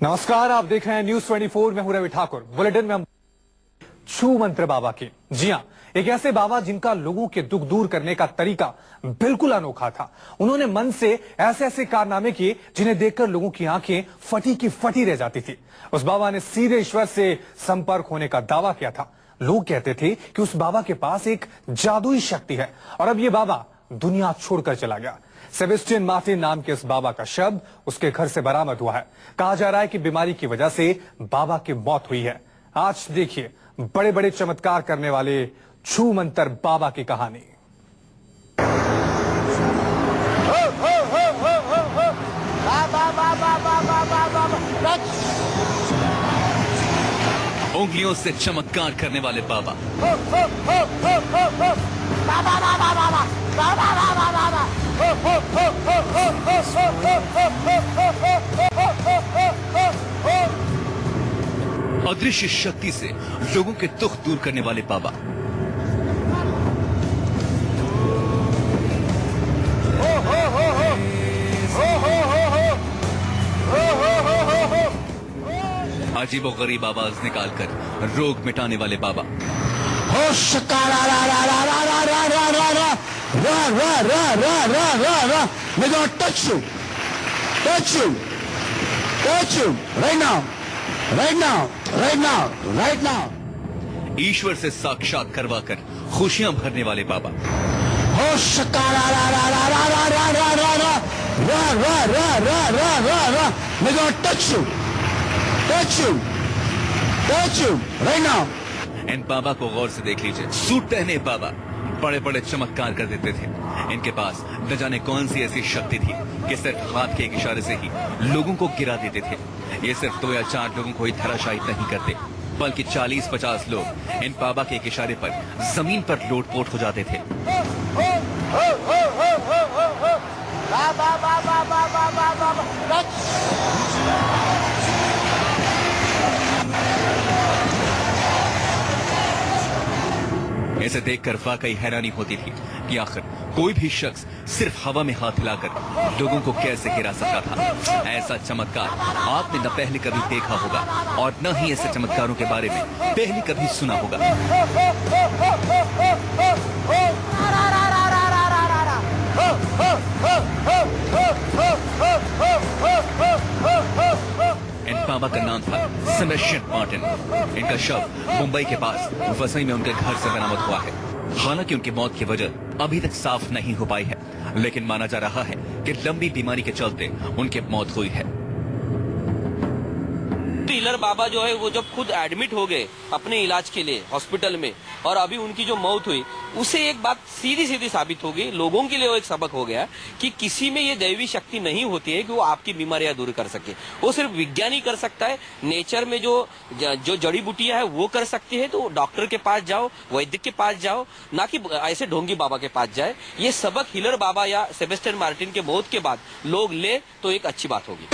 नमस्कार, आप देख रहे हैं न्यूज 24। मैं हूं रवि ठाकुर। बुलेटिन में हम छू मंत्र बाबा की। जी हां, एक ऐसे बाबा जिनका लोगों के दुख दूर करने का तरीका बिल्कुल अनोखा था। उन्होंने मन से ऐसे ऐसे कारनामे किए जिन्हें देखकर लोगों की आंखें फटी की फटी रह जाती थी। उस बाबा ने सीधे ईश्वर से संपर्क होने का दावा किया था। लोग कहते थे कि उस बाबा के पास एक जादुई शक्ति है और अब ये बाबा दुनिया छोड़कर चला गया। सेबेस्टियन मार्टिन नाम के इस बाबा का शव उसके घर से बरामद हुआ है। कहा जा रहा है कि बीमारी की वजह से बाबा की मौत हुई है। आज देखिए बड़े बड़े चमत्कार करने वाले छू मंतर बाबा की कहानी। उंगलियों से चमत्कार करने वाले बाबा। अदृश्य शक्ति से लोगों के दुख दूर करने वाले बाबा। अजीबोगरीब आवाज निकालकर रोग मिटाने वाले बाबा। ईश्वर से साक्षात करवाकर खुशियां भरने वाले बाबा। इन बाबा को गौर से देख लीजिए। सूट पहने बाबा बड़े बड़े चमत्कार कर देते थे। इनके पास न जाने कौन सी ऐसी शक्ति थी कि सिर्फ हाथ के एक इशारे से ही लोगों को गिरा देते थे। ये सिर्फ 2 या 4 लोगों को ही धराशायी नहीं करते, बल्कि 40-50 लोग इन बाबा के एक इशारे पर जमीन पर लोटपोट हो जाते थे। इसे देखकर वाकई हैरानी होती थी कि आखिर कोई भी शख्स सिर्फ हवा में हाथ हिलाकर लोगों को कैसे गिरा सकता था। ऐसा चमत्कार आपने न पहले कभी देखा होगा और न ही ऐसे चमत्कारों के बारे में पहले कभी सुना होगा। इन बाबा का नाम था सेबेस्टियन मार्टिन। इनका शव मुंबई के पास वसई में उनके घर से बरामद हुआ है। हालांकि उनकी मौत की वजह अभी तक साफ नहीं हो पाई है, लेकिन माना जा रहा है कि लंबी बीमारी के चलते उनकी मौत हुई है। हीलर बाबा जो है वो जब खुद एडमिट हो गए अपने इलाज के लिए हॉस्पिटल में और अभी उनकी जो मौत हुई, उसे एक बात सीधी सीधी साबित हो गई। लोगों के लिए वो एक सबक हो गया कि किसी में ये दैवी शक्ति नहीं होती है कि वो आपकी बीमारियां दूर कर सके। वो सिर्फ विज्ञान ही कर सकता है। नेचर में जो जड़ी बूटियां है वो कर सकती है। तो डॉक्टर के पास जाओ, वैद्य के पास जाओ, ना कि ऐसे ढोंगी बाबा के पास जाए। ये सबक हीलर बाबा या सेबेस्टियन मार्टिन के मौत के बाद लोग ले तो एक अच्छी बात होगी।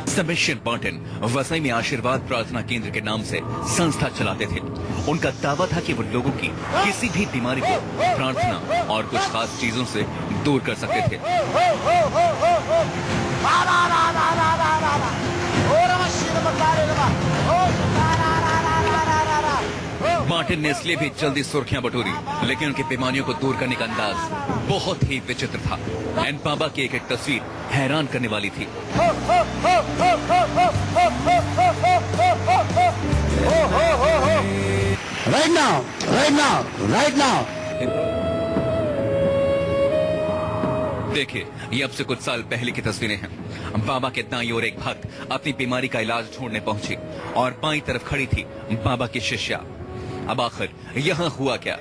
सेबेस्टियन मार्टिन वसई में आशीर्वाद प्रार्थना केंद्र के नाम से संस्था चलाते थे। उनका दावा था कि वो लोगों की किसी भी बीमारी को प्रार्थना और कुछ खास चीजों से दूर कर सकते थे। मार्टिन ने इसलिए भी जल्दी सुर्खियां बटोरी, लेकिन उनकी बीमारियों को दूर करने का अंदाज बहुत ही विचित्र था। एन बाबा की एक एक तस्वीर हैरान करने वाली थी। Right now, right now, right now. देखिए, ये अब से कुछ साल पहले की तस्वीरें हैं। बाबा के दाईं ओर एक भक्त अपनी बीमारी का इलाज ढूंढने पहुंची और बाईं तरफ खड़ी थी बाबा की शिष्या। अब आखिर यहाँ हुआ क्या,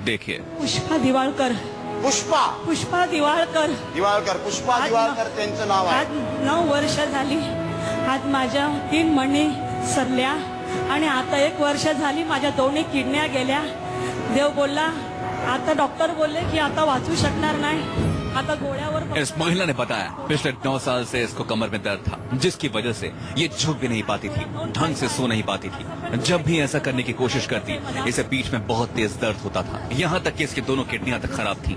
देखिए। पुष्पा दिवाळकर त्यांचं नाव आहे। आज 9 वर्ष झाली। आज माझ्या 3 मणी सरल्या आणि आता 1 वर्ष झाली माझ्या दोन्ही किडन्या गेल्या। देव बोलला, आता डॉक्टर बोलले की आता वाचू शकणार नाही, आता गोळ्यावर। इस महिला ने बताया पिछले 9 साल से इसको कमर में दर्द था, जिसकी वजह से ये झुक भी नहीं पाती थी, ढंग से सो नहीं पाती थी। जब भी ऐसा करने की कोशिश करती, इसे पीठ में बहुत तेज दर्द होता था, यहाँ तक कि इसकी दोनों किडनियां तक खराब थी।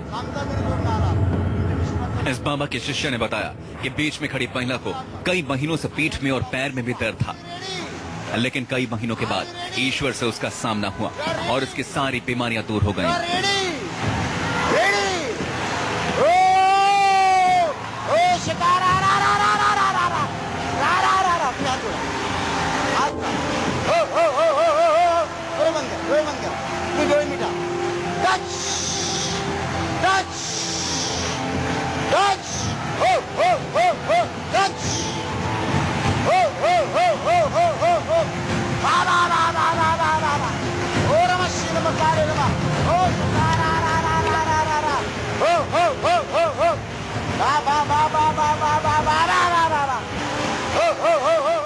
इस बाबा के शिष्य ने बताया कि बीच में खड़ी महिला को कई महीनों से पीठ में और पैर में भी दर्द था, लेकिन कई महीनों के बाद ईश्वर से उसका सामना हुआ और उसकी सारी बीमारियां दूर हो गईं।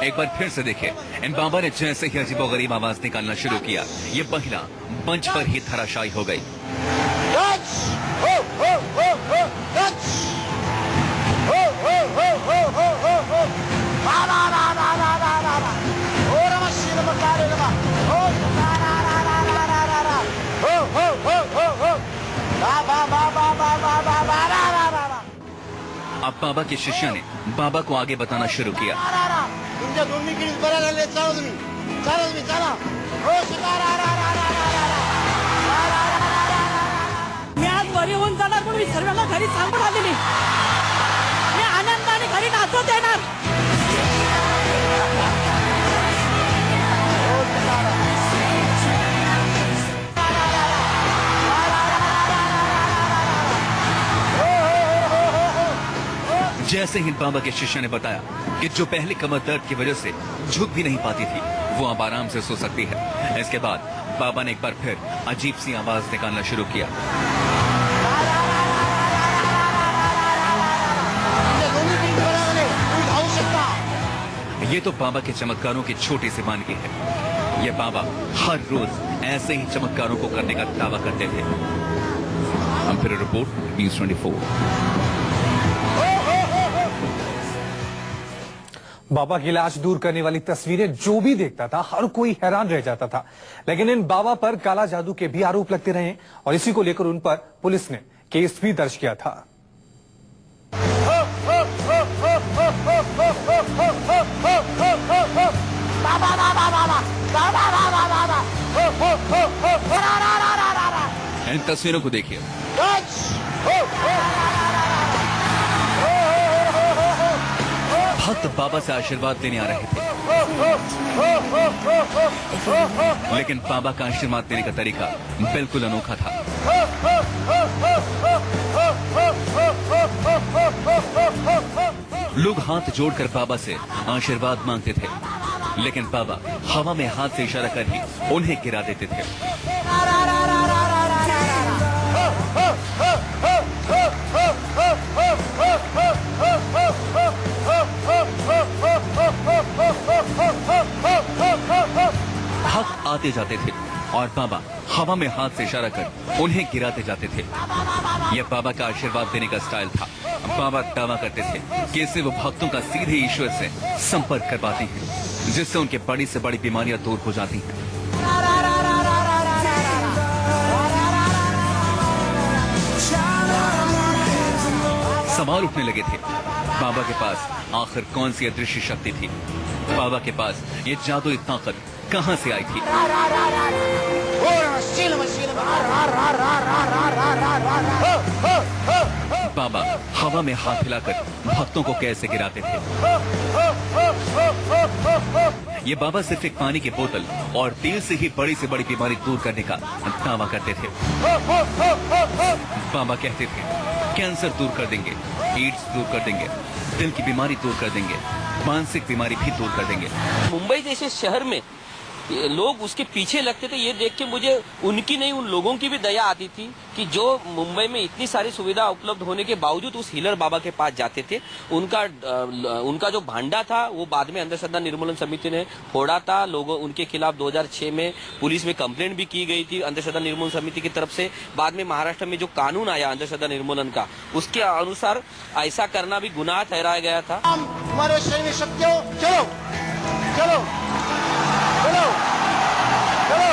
एक बार फिर से देखे, इन बाबा ने जैसे ही अजीबोगरीब आवाज निकालना शुरू किया, ये महिला मंच पर ही धराशायी हो गई। अब बाबा के शिष्य ने बाबा को आगे बताना शुरू किया। तुमच्या दोन्ही किडीत बऱ्या झाले, चाला तुम्ही चला। मी आज बरी होऊन जाणार म्हणून मी सर्वांना घरी सांगून आलेली, मी आनंदाने घरी नाचत येणार। जैसे ही बाबा के शिष्य ने बताया कि जो पहले कमर दर्द की वजह से झुक भी नहीं पाती थी, वो अब आराम से सो सकती है। इसके बाद बाबा ने एक बार फिर अजीब सी आवाज निकालना शुरू किया। ये तो बाबा के चमत्कारों की छोटी सी वानगी है। ये बाबा हर रोज ऐसे ही चमत्कारों को करने का दावा करते थे। हम फिर रिपोर्ट न्यूज़ 24। बाबा की लाश दूर करने वाली तस्वीरें जो भी देखता था, हर कोई हैरान रह जाता था। लेकिन इन बाबा पर काला जादू के भी आरोप लगते रहे और इसी को लेकर उन पर पुलिस ने केस भी दर्ज किया था। इन तस्वीरों को देखिए। भक्त बाबा से आशीर्वाद लेने आ रहे थे, लेकिन बाबा का आशीर्वाद देने का तरीका बिल्कुल अनोखा था। लोग हाथ जोड़कर बाबा से आशीर्वाद मांगते थे, लेकिन बाबा हवा में हाथ से इशारा कर ही उन्हें गिरा देते थे। भक्त आते जाते थे और बाबा हवा में हाथ से इशारा कर उन्हें गिराते जाते थे। यह बाबा का आशीर्वाद देने का स्टाइल था। बाबा दावा करते थे कि इससे वो भक्तों का सीधे ईश्वर से संपर्क कर पाते हैं, जिससे उनके बड़ी से बड़ी बीमारियां दूर हो जाती हैं। सवाल उठने लगे थे, बाबा के पास आखिर कौन सी अदृश्य शक्ति थी? बाबा के पास ये जादुई ताकत कहां से आई थी? बाबा हवा में हाथ हिलाकर भक्तों को कैसे गिराते थे? ये बाबा सिर्फ एक पानी की बोतल और तेल से ही बड़ी से बड़ी बीमारी दूर करने का दावा करते थे। बाबा कहते थे कैंसर दूर कर देंगे, एड्स दूर कर देंगे, दिल की बीमारी दूर कर देंगे, मानसिक बीमारी भी दूर कर देंगे। मुंबई जैसे शहर में लोग उसके पीछे लगते थे। ये देख के मुझे उनकी नहीं, उन लोगों की भी दया आती थी कि जो मुंबई में इतनी सारी सुविधा उपलब्ध होने के बावजूद उस हीलर बाबा के पास जाते थे। उनका जो भांडा था वो बाद में अंधश्रद्धा निर्मूलन समिति ने फोड़ा था। लोगों उनके खिलाफ 2006 में पुलिस में कंप्लेंट भी की गई थी अंधश्रद्धा निर्मूलन समिति की तरफ से। बाद में महाराष्ट्र में जो कानून आया अंधश्रद्धा निर्मूलन का, उसके अनुसार ऐसा करना भी गुनाह ठहराया गया था। हमारे शरीर में शक्ति हो, चलो चलो चलो चलो।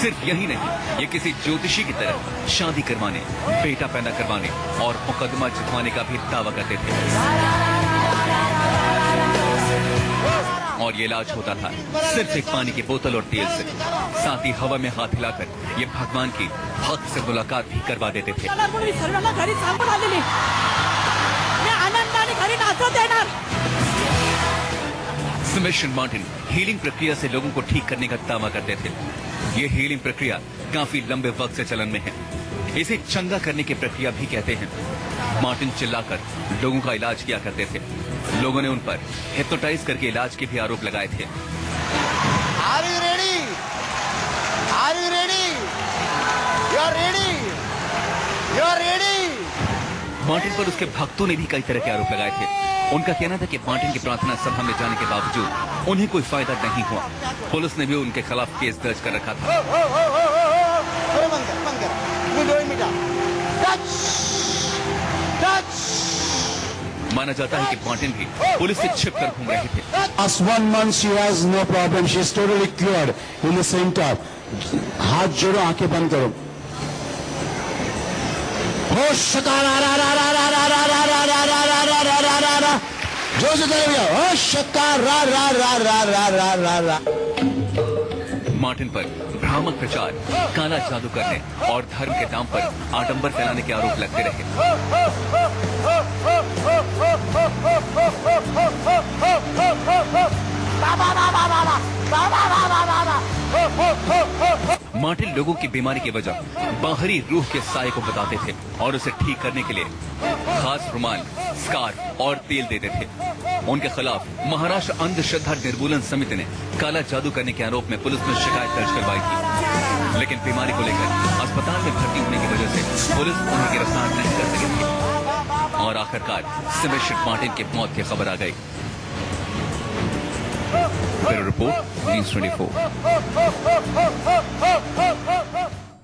सिर्फ यही नहीं, ये किसी ज्योतिषी की तरह शादी करवाने, बेटा पैदा करवाने और मुकदमा जितवाने का भी दावा करते थे। और ये इलाज होता था सिर्फ एक पानी की बोतल और तेल से। साथ ही हवा में हाथ हिलाकर ये भगवान की भक्त से मुलाकात भी करवा देते थे। म्हणून मी सर्वांना घरी सांगून आलेली मी आनंदाने घरी नाचत येणार। सबमिशन मार्टिन हीलिंग प्रक्रिया से लोगों को ठीक करने का दावा करते थे। ये हीलिंग प्रक्रिया काफी लंबे वक्त से चलन में है। इसे चंगा करने की प्रक्रिया भी कहते हैं। मार्टिन चिल्लाकर लोगों का इलाज किया करते थे। लोगों ने उन पर हिप्नोटाइज करके इलाज के भी आरोप लगाए थे। Are you ready? Are you ready? You are ready? You are ready? Martin पर उसके भक्तों ने भी कई तरह के आरोप लगाए थे। उनका कहना था कि मार्टिन की प्रार्थना सभा में जाने के बावजूद उन्हें कोई फायदा नहीं हुआ। पुलिस ने भी उनके खिलाफ केस दर्ज कर रखा था। अरे बंद कर। You don't meet up. Touch. Touch. माना जाता है कि मार्टिन भी पुलिस से छिपकर घूम रहे थे। Last 1 month she has no problem. She is totally cured in the center. हाथ जोड़ो, आंखें बंद करो। हो शकारा रा रा रा रा रा रा रा रा रा रा रा रा रा रा रा। जोर से करो भैया। हो शकारा रा रा रा रा रा रा रा। मार्टिन पर भ्रामक प्रचार, काला जादू करने और धर्म के नाम पर आडंबर फैलाने के आरोप लगते रहे। मार्टिन लोगों की बीमारी की वजह बाहरी रूह के साये को बताते थे और उसे ठीक करने के लिए खास रुमाल, स्कार्फ और तेल देते थे। उनके खिलाफ महाराष्ट्र अंधश्रद्धा निर्मूलन समिति ने काला जादू करने के आरोप में पुलिस में शिकायत दर्ज करवाई थी। लेकिन बीमारी को लेकर अस्पताल में भर्ती होने की वजह से पुलिस उन्हें गिरफ्तार नहीं कर सकी थी और आखिरकार सबमिशन मार्टिन की मौत की खबर आ गई। Bureau report, news 24।